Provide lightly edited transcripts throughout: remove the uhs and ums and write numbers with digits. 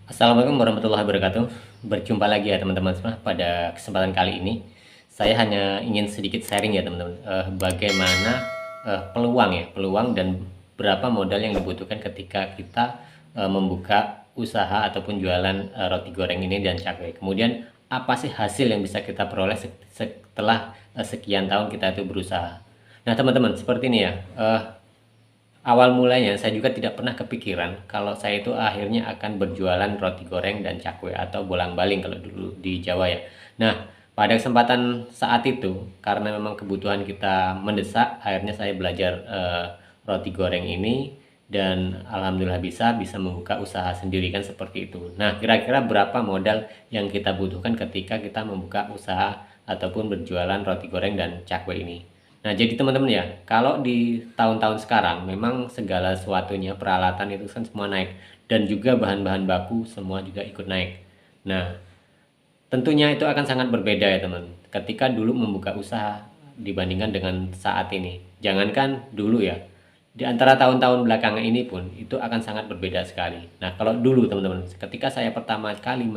Assalamualaikum warahmatullahi wabarakatuh. Berjumpa lagi ya teman-teman semua. Pada kesempatan kali ini, saya hanya ingin sedikit sharing ya teman-teman. Bagaimana peluang dan berapa modal yang dibutuhkan ketika kita membuka usaha ataupun jualan roti goreng ini dan cakwe. Kemudian apa sih hasil yang bisa kita peroleh setelah sekian tahun kita itu berusaha. Nah teman-teman seperti ini ya. Awal mulanya saya juga tidak pernah kepikiran kalau saya itu akhirnya akan berjualan roti goreng dan cakwe atau bolang-baling kalau dulu di Jawa ya. Nah, pada kesempatan saat itu karena memang kebutuhan kita mendesak, akhirnya saya belajar roti goreng ini dan alhamdulillah bisa membuka usaha sendiri kan seperti itu. Nah, kira-kira berapa modal yang kita butuhkan ketika kita membuka usaha ataupun berjualan roti goreng dan cakwe ini? Nah, jadi teman-teman ya, kalau di tahun-tahun sekarang memang segala sesuatunya peralatan itu kan semua naik dan juga bahan-bahan baku semua juga ikut naik. Nah, tentunya itu akan sangat berbeda ya teman. Ketika dulu membuka usaha dibandingkan dengan saat ini. Jangankan dulu ya, di antara tahun-tahun belakangan ini pun itu akan sangat berbeda sekali. Nah, kalau dulu teman-teman, ketika saya pertama kali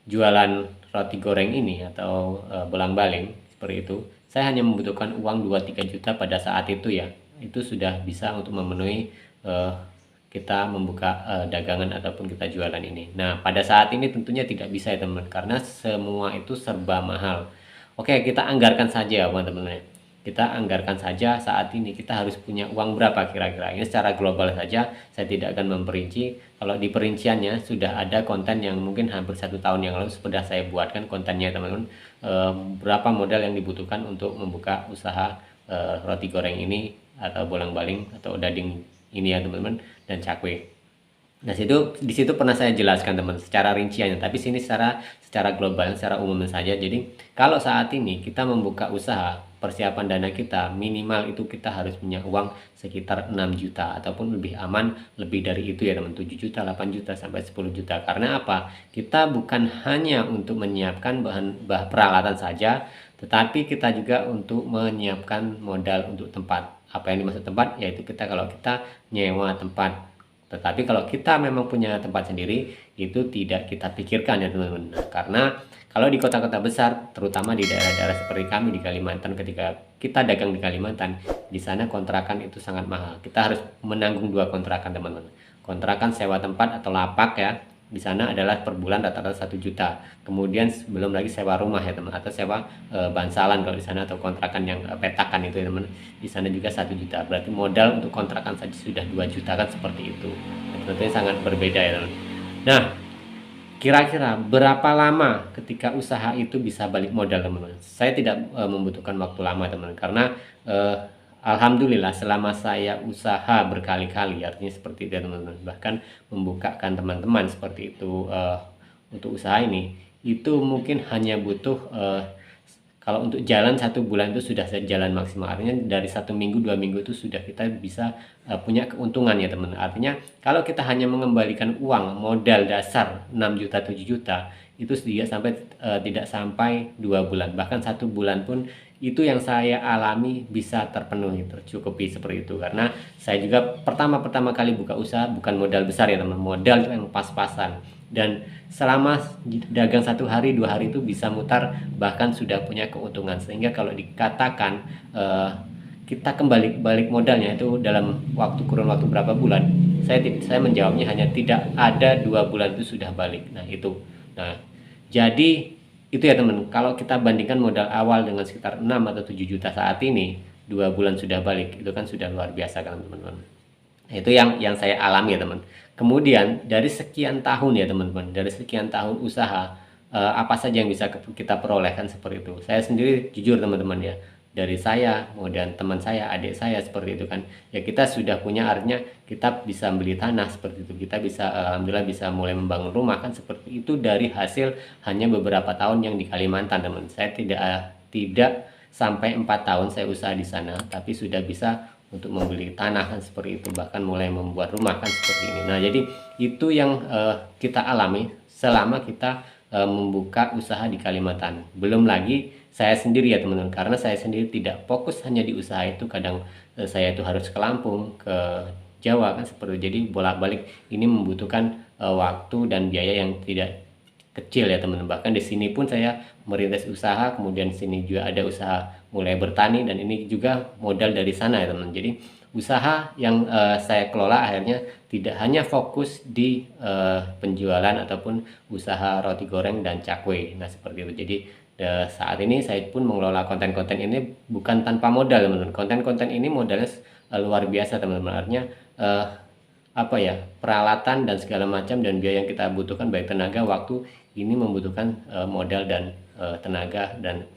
jualan roti goreng ini atau bolang-baling seperti itu, saya hanya membutuhkan uang 2-3 juta pada saat itu ya. Itu sudah bisa untuk memenuhi eh, kita membuka dagangan ataupun kita jualan ini. Nah, pada saat ini tentunya tidak bisa ya teman, karena semua itu serba mahal. Oke, kita anggarkan saja teman-teman ya. Kita anggarkan saja saat ini kita harus punya uang berapa kira-kira. Ini secara global saja, saya tidak akan memperinci. Kalau di perinciannya sudah ada konten yang mungkin hampir 1 tahun yang lalu sudah saya buatkan kontennya teman-teman. Berapa modal yang dibutuhkan untuk membuka usaha roti goreng ini atau bolang-baling atau dading ini ya teman-teman dan cakwe. Nah, di situ pernah saya jelaskan teman secara rinciannya, tapi sini secara global, secara umum saja. Jadi, kalau saat ini kita membuka usaha, persiapan dana kita minimal itu kita harus punya uang sekitar 6 juta ataupun lebih aman lebih dari itu ya teman, 7 juta, 8 juta sampai 10 juta. Karena apa? Kita bukan hanya untuk menyiapkan bahan peralatan saja, tetapi kita juga untuk menyiapkan modal untuk tempat. Apa yang dimaksud tempat? Yaitu kalau kita nyewa tempat. Tetapi kalau kita memang punya tempat sendiri, itu tidak kita pikirkan ya teman-teman. Nah, karena kalau di kota-kota besar, terutama di daerah-daerah seperti kami di Kalimantan, ketika kita dagang di Kalimantan, di sana kontrakan itu sangat mahal. Kita harus menanggung dua kontrakan teman-teman. Kontrakan sewa tempat atau lapak ya, di sana adalah per bulan rata-rata 1 juta. Kemudian belum lagi sewa rumah ya teman, atau sewa bansalan kalau di sana, atau kontrakan yang petakan itu ya teman. Di sana juga 1 juta. Berarti modal untuk kontrakan saja sudah 2 juta kan seperti itu. Nah, tentunya sangat berbeda ya teman. Nah, kira-kira berapa lama ketika usaha itu bisa balik modal teman-teman? Saya tidak membutuhkan waktu lama teman-teman, karena alhamdulillah selama saya usaha berkali-kali, artinya seperti itu teman-teman, bahkan membukakan teman-teman seperti itu untuk usaha ini, itu mungkin hanya butuh kalau untuk jalan 1 bulan itu sudah jalan maksimal, artinya dari 1 minggu 2 minggu itu sudah kita bisa punya keuntungan ya teman. Artinya kalau kita hanya mengembalikan uang modal dasar 6 juta 7 juta itu tidak sampai 2 bulan, bahkan 1 bulan pun itu yang saya alami bisa terpenuhi, tercukupi seperti itu. Karena saya juga pertama kali buka usaha bukan modal besar ya teman, modal yang pas-pasan, dan selama dagang 1 hari 2 hari itu bisa mutar, bahkan sudah punya keuntungan. Sehingga kalau dikatakan kita kembali balik modalnya itu dalam kurun waktu berapa bulan, saya menjawabnya hanya tidak ada 2 bulan itu sudah balik. Nah itu, nah jadi itu ya teman, kalau kita bandingkan modal awal dengan sekitar 6 atau 7 juta saat ini, 2 bulan sudah balik, itu kan sudah luar biasa kan teman-teman. Nah, itu yang saya alami ya teman. Kemudian dari sekian tahun ya teman-teman, dari sekian tahun usaha, apa saja yang bisa kita peroleh kan seperti itu. Saya sendiri jujur teman-teman ya, dari saya, kemudian teman saya, adik saya seperti itu kan. Ya kita sudah punya, artinya kita bisa beli tanah seperti itu. Kita bisa alhamdulillah bisa mulai membangun rumah kan seperti itu dari hasil hanya beberapa tahun yang di Kalimantan teman. Saya tidak sampai 4 tahun saya usaha di sana, tapi sudah bisa untuk membeli tanah kan seperti itu, bahkan mulai membuat rumah kan seperti ini. Nah jadi itu yang kita alami selama kita membuka usaha di Kalimantan. Belum lagi saya sendiri ya teman-teman, karena saya sendiri tidak fokus hanya di usaha itu. Kadang saya itu harus ke Lampung, ke Jawa kan seperti itu. Jadi bolak-balik ini membutuhkan waktu dan biaya yang tidak kecil ya teman-teman. Bahkan di sini pun saya merintis usaha, kemudian sini juga ada usaha mulai bertani, dan ini juga modal dari sana ya teman-teman. Jadi usaha yang saya kelola akhirnya tidak hanya fokus di penjualan ataupun usaha roti goreng dan cakwe. Nah seperti itu. Jadi saat ini saya pun mengelola konten-konten ini bukan tanpa modal teman-teman. Konten-konten ini modalnya luar biasa teman-teman. Artinya apa ya, peralatan dan segala macam dan biaya yang kita butuhkan baik tenaga, waktu, ini membutuhkan modal dan tenaga dan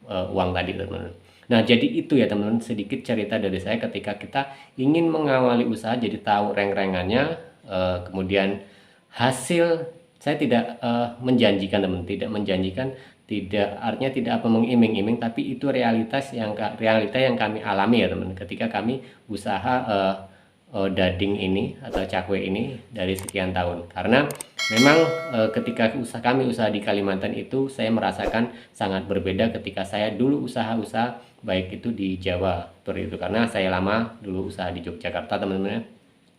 uang tadi teman-teman. Nah jadi itu ya teman-teman, sedikit cerita dari saya ketika kita ingin mengawali usaha, jadi tahu reng-rengannya, kemudian hasil. Saya tidak menjanjikan teman, tidak menjanjikan, tidak artinya tidak apa mengiming-iming, tapi itu realita yang kami alami ya teman, ketika kami usaha dading ini atau cakwe ini dari sekian tahun. Karena memang ketika kami usaha di Kalimantan itu, saya merasakan sangat berbeda ketika saya dulu usaha-usaha baik itu di Jawa seperti itu. Karena saya lama dulu usaha di Yogyakarta teman-teman.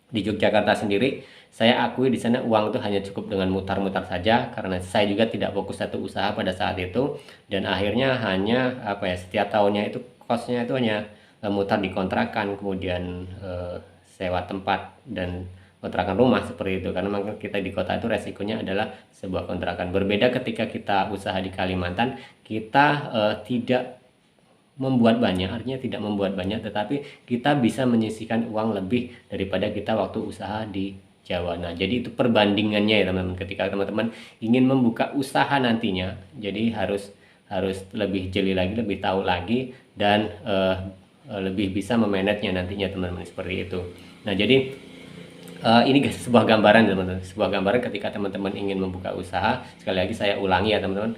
Di Yogyakarta sendiri, saya akui di sana uang itu hanya cukup dengan mutar-mutar saja, karena saya juga tidak fokus satu usaha pada saat itu, dan akhirnya hanya apa ya, setiap tahunnya itu kosnya itu hanya mutar di kontrakan, kemudian sewa tempat dan kontrakan rumah seperti itu. Karena memang kita di kota itu resikonya adalah sebuah kontrakan. Berbeda ketika kita usaha di Kalimantan, kita tidak membuat banyak, artinya tidak membuat banyak, tetapi kita bisa menyisihkan uang lebih daripada kita waktu usaha di Jawa. Nah jadi itu perbandingannya ya teman-teman, ketika teman-teman ingin membuka usaha nantinya, jadi harus lebih jeli lagi, lebih tahu lagi, dan lebih bisa memanagenya nantinya teman-teman, seperti itu. Nah jadi ini sebuah gambaran teman-teman, sebuah gambaran ketika teman-teman ingin membuka usaha. Sekali lagi saya ulangi ya teman-teman,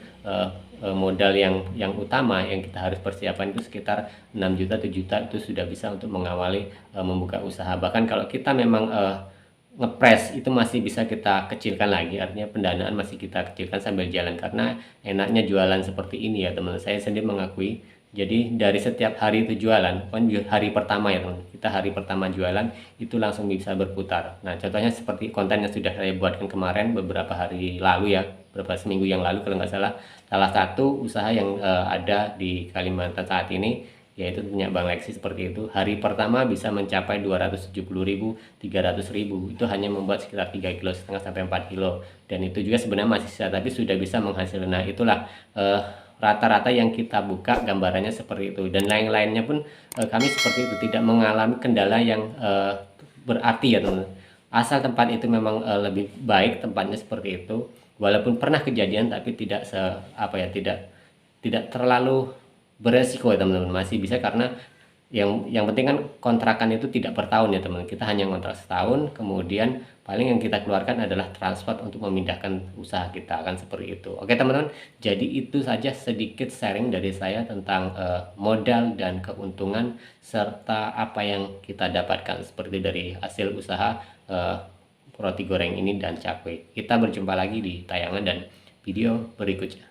modal yang utama yang kita harus persiapkan itu sekitar 6 juta 7 juta, itu sudah bisa untuk mengawali membuka usaha. Bahkan kalau kita memang ngepres, itu masih bisa kita kecilkan lagi, artinya pendanaan masih kita kecilkan sambil jalan. Karena enaknya jualan seperti ini ya teman-teman, saya sendiri mengakui. Jadi dari setiap hari itu jualan, hari pertama ya teman, kita hari pertama jualan itu langsung bisa berputar. Nah contohnya seperti konten yang sudah saya buatkan kemarin beberapa hari lalu ya, beberapa seminggu yang lalu kalau nggak salah. Salah satu usaha yang ada di Kalimantan saat ini, yaitu punya Bang Lexi, seperti itu. Hari pertama bisa mencapai 270.000, 300.000, itu hanya membuat sekitar 3,5 kg sampai 4 kilo, dan itu juga sebenarnya masih sisa, tapi sudah bisa menghasilkan. Nah itulah rata-rata yang kita buka gambarannya seperti itu, dan lain-lainnya pun kami seperti itu, tidak mengalami kendala yang berarti ya teman-teman. Asal tempat itu memang lebih baik tempatnya, seperti itu. Walaupun pernah kejadian, tapi tidak tidak terlalu beresiko ya teman-teman, masih bisa. Karena yang penting kan kontrakan itu tidak per tahun ya teman, kita hanya kontrak setahun, kemudian paling yang kita keluarkan adalah transport untuk memindahkan usaha kita, akan seperti itu. Oke teman-teman, jadi itu saja sedikit sharing dari saya tentang modal dan keuntungan, serta apa yang kita dapatkan seperti dari hasil usaha roti goreng ini dan cakwe. Kita berjumpa lagi di tayangan dan video berikutnya.